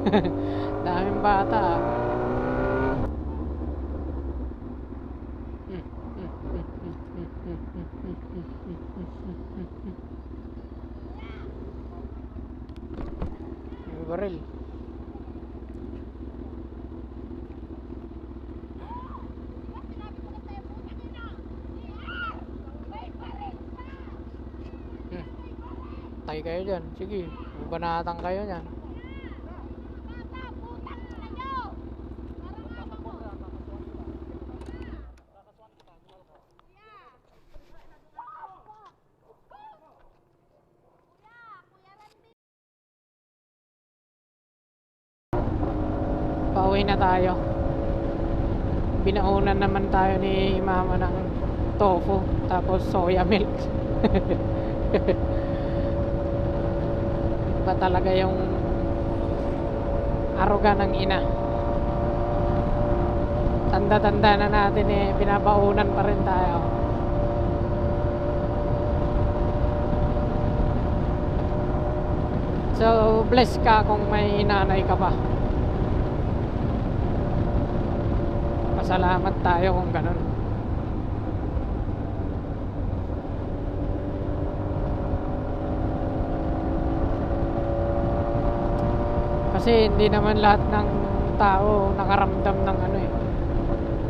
Daming bata. May baril. Tay kayo dyan. Sige, banatang kayo dyan. Pauwi na tayo. Binaunan naman tayo ni mama ng tofu tapos soya milk. Iba talaga yung aruga ng ina. Tanda-tanda na natin binabaunan pa rin tayo. So bless ka kung may nanay ka pa. Pasalamat tayo kung ganun. Kasi hindi naman lahat ng tao nakaramdam ng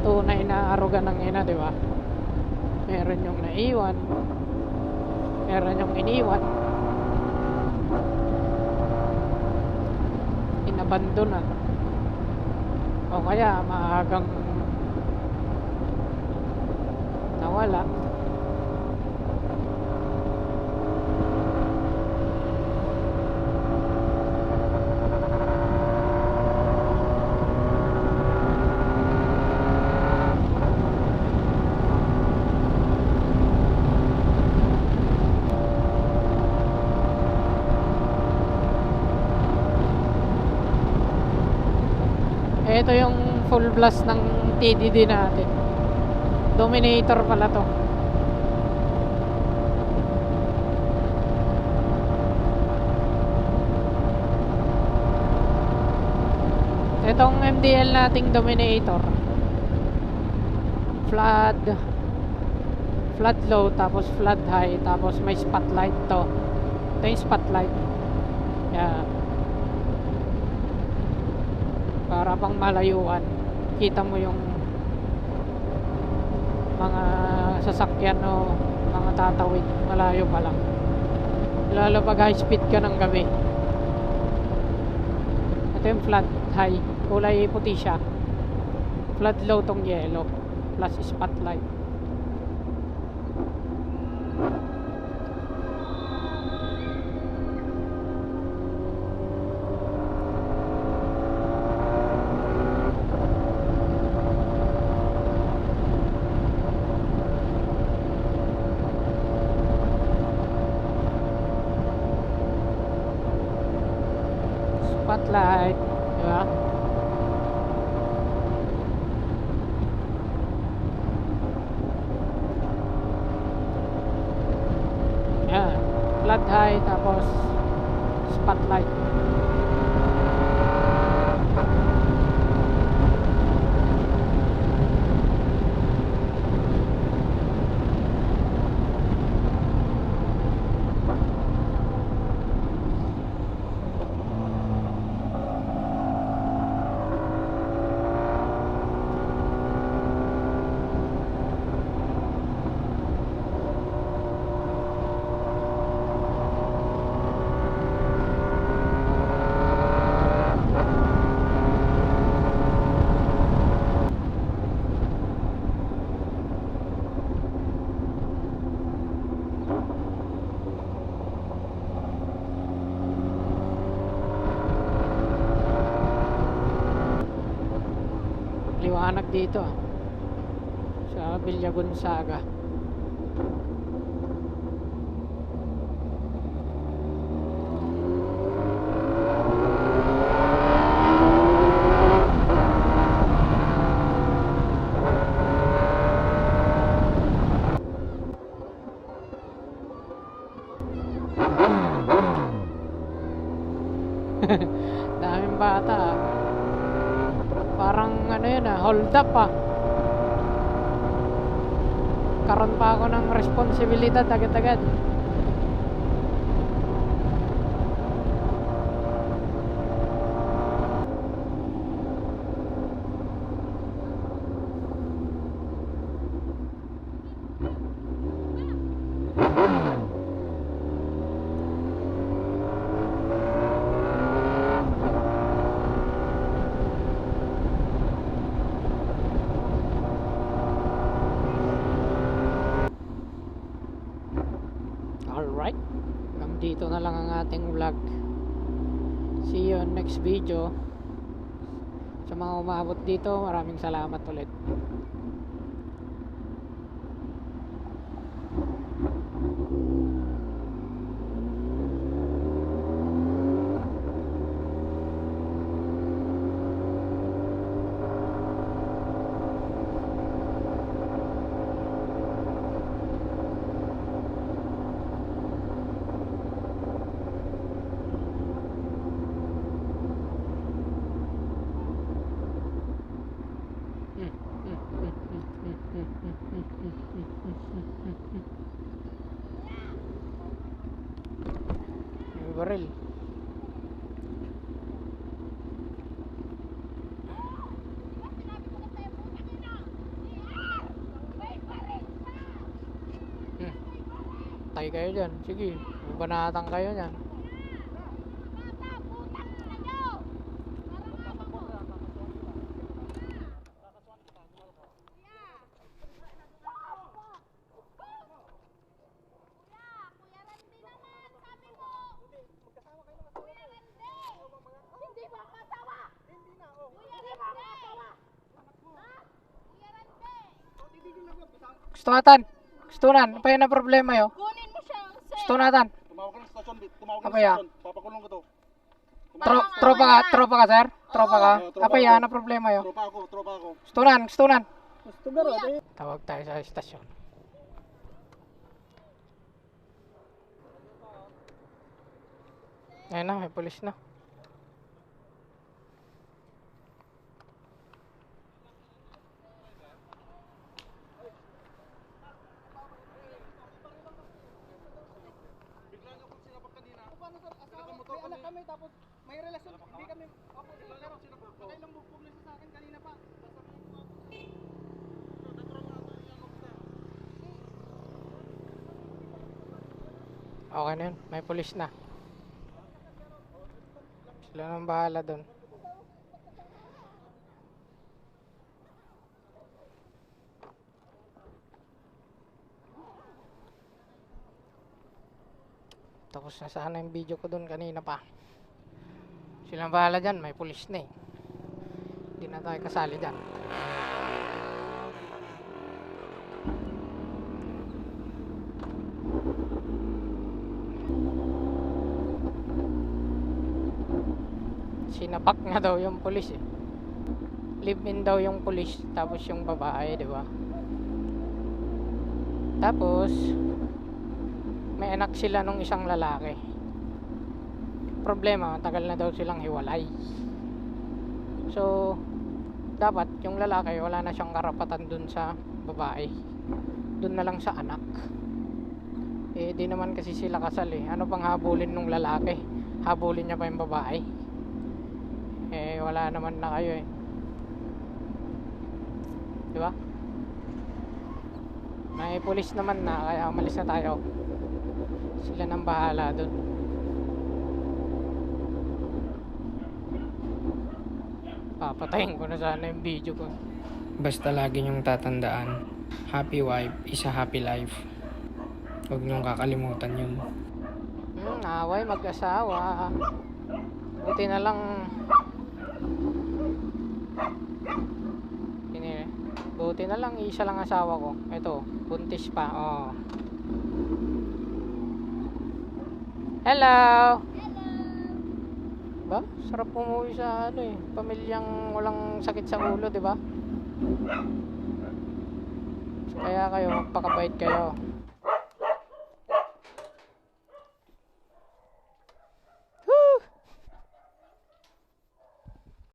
tunay na aruga ng ina, di ba? Meron yung naiwan, meron yung iniwan, inabandonan, o kaya maagang nawala. Ito yung full blast ng TDD natin. Dominator pala to. Itong MDL nating Dominator, flood low, tapos flood high, tapos may spotlight to. Ito yung spotlight. Yeah. Para pang malayuan, kita mo yung mga sasakyan o mga tatawid malayo pa lang, lalo pag high speed ka ng gabi. Ito yung flood high, kulay puti siya. Flood low tong yellow plus spotlight. Spotlight, di ba? Yan, flood high tapos spotlight. Liwanag dito sa Villa Gonzaga. Daming bata ah. Parang ano yun ah, hold up ah. Karon pa ako ng responsibilidad agad-agad. Alright, hanggang dito na lang ang ating vlog. See you on next video. Sa mga umabot dito, maraming salamat ulit. May baril. Tay kayo dyan. Sige, banatang kayo dyan. Gusto natin. Gusto na. Apa yan ang problema yo? Kunin mo siya, sir. Gusto natin. Tumawag ka ng stasyon, tumawag ka ng Apa ya? stasyon. Papakulong ko to. Tropa ka sir? Tropa ka? tropa Apa yan ang problema yo? Tropa ako, tropa ako. Gusto na. Gusto na. Gusto garo, Tawag tayo sa estasyon. Ayun na, may pulis na. Bigla niyo kung sinabak kanina. Paano sir? Asawa, may anak kami tapos may relasyon. Hindi kami, ako sir, pero nakailang pulis sa akin kanina pa. Sasabihin ko ako sir. Natural na ito yung officer. Okay na yun, may pulis na. Sila nang bahala doon. Tapos na sana yung video ko doon kanina pa. Silang bahala dyan, may pulis na eh. Hindi na tayo kasali dyan. Sinapak nga daw yung pulis eh. Live-in daw yung pulis, tapos yung babae, di ba? Tapos may anak sila nung isang lalaki. Problema, tagal na daw silang hiwalay. So dapat yung lalaki wala na siyang karapatan dun sa babae. Dun na lang sa anak. Eh di naman kasi sila kasal eh. Ano pang habulin nung lalaki? Habulin niya pa yung babae. Eh wala naman na kayo eh. Di ba? May pulis naman na, kaya umalis na tayo. Sila nang bahala dun. Papatayin ko na sana yung video ko. Basta lagi niyong tatandaan, happy wife is a happy life. Huwag niyong kakalimutan yun. Away mag-asawa. Buti na lang buti na lang isa lang asawa ko. Ito, buntis pa. Oh. Hello. Ba? Sarap umuwi sa ano eh, pamilyang walang sakit sa ulo, 'di ba? Kaya kayo magpakabait kayo.